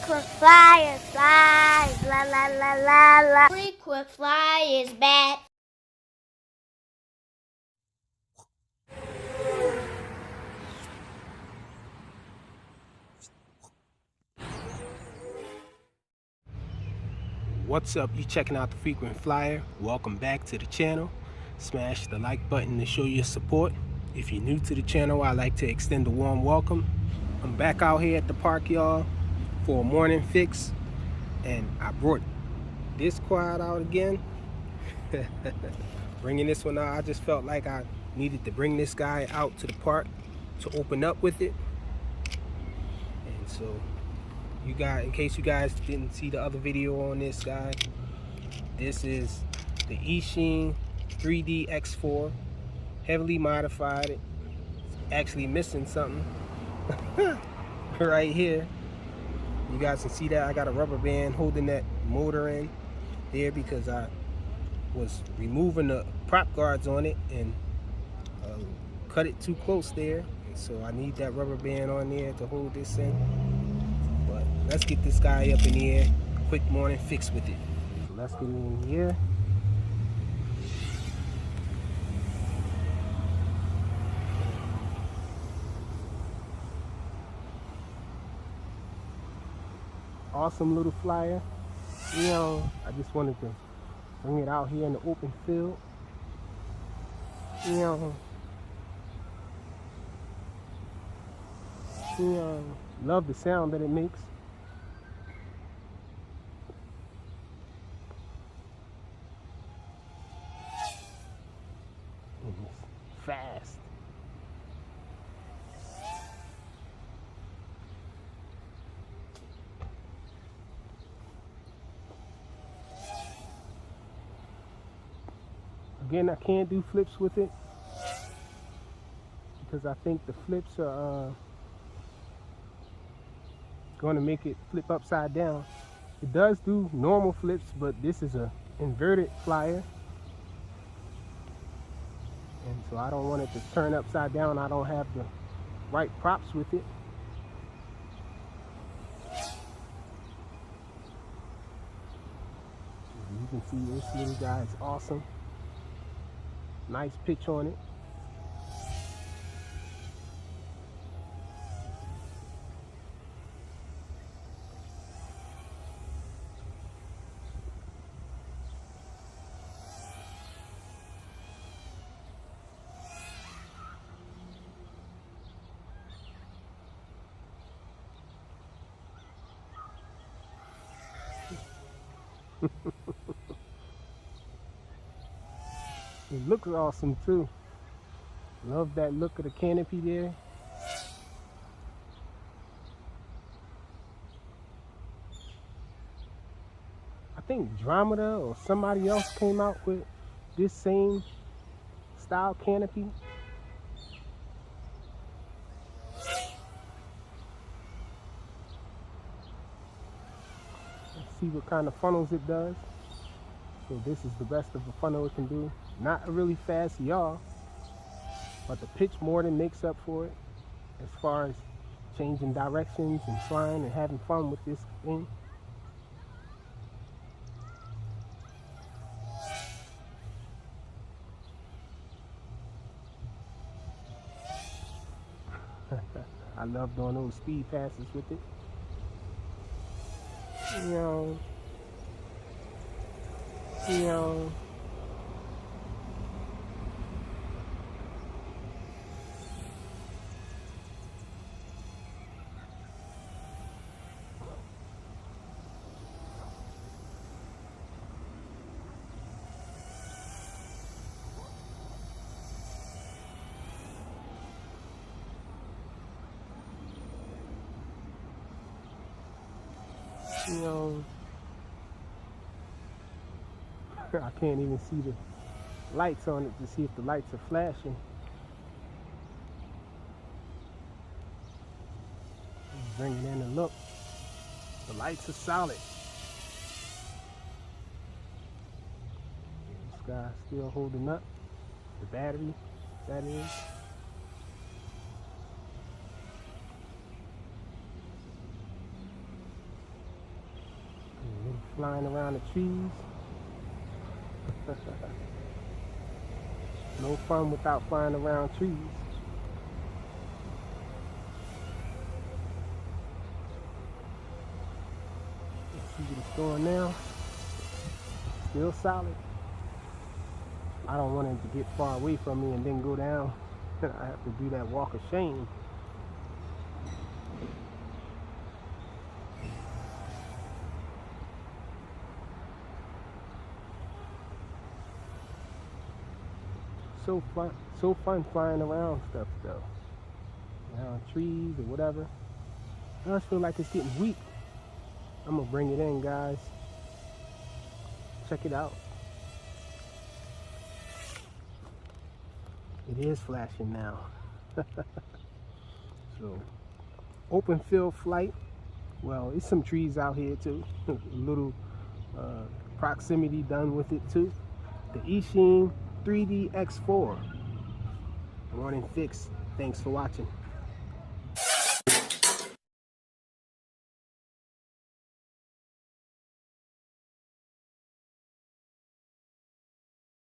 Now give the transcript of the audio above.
Frequent flyer flies, la la la la la. Frequent flyer is back. What's up? You checking out the Frequent Flyer. Welcome back to the channel. Smash the like button to show your support. If you're new to the channel, I'd like to extend a warm welcome. I'm back out here at the park, y'all, for a morning fix, and I brought this quad out again. Bringing this one out, I just felt like I needed to bring this guy out to the park to open up with it. And so you guys, in case you guys didn't see the other video on this guy, this is the Eachine 3D X4, heavily modified. It's actually missing something right here. You guys can see that I got a rubber band holding that motor in there because I was removing the prop guards on it and cut it too close there. And so I need that rubber band on there to hold this in. But let's get this guy up in here. Quick morning fix with it. So let's get in here. Awesome little flyer. You know, I just wanted to bring it out here in the open field. You know, love the sound that it makes. And it's fast. Again, I can't do flips with it because I think the flips are going to make it flip upside down. It does do normal flips, but this is a inverted flyer, and so I don't want it to turn upside down. I don't have the right props with it. You can see this little guy is awesome. Nice pitch on it. It looks awesome too. Love that look of the canopy there. I think Andromeda or somebody else came out with this same style canopy. Let's see what kind of funnels it does. So this is the best of a funnel it can do. Not a really fast yaw, but the pitch more than makes up for it as far as changing directions and flying and having fun with this thing. I love doing those speed passes with it. You know. I can't even see the lights on it to see if the lights are flashing. Bring it in and look. The lights are solid. This guy's still holding up. The battery, that is. flying around the trees. No fun without flying around trees. Let's see what it's doing now. Still solid. I don't want it to get far away from me and then go down. I have to do that walk of shame. So fun flying around stuff though. Around trees or whatever. I just feel like it's getting weak. I'm gonna bring it in, guys. Check it out. It is flashing now. So, open field flight. Well, it's some trees out here too. A little proximity done with it too. The Eachine 3D X4. Running fixed. Thanks for watching.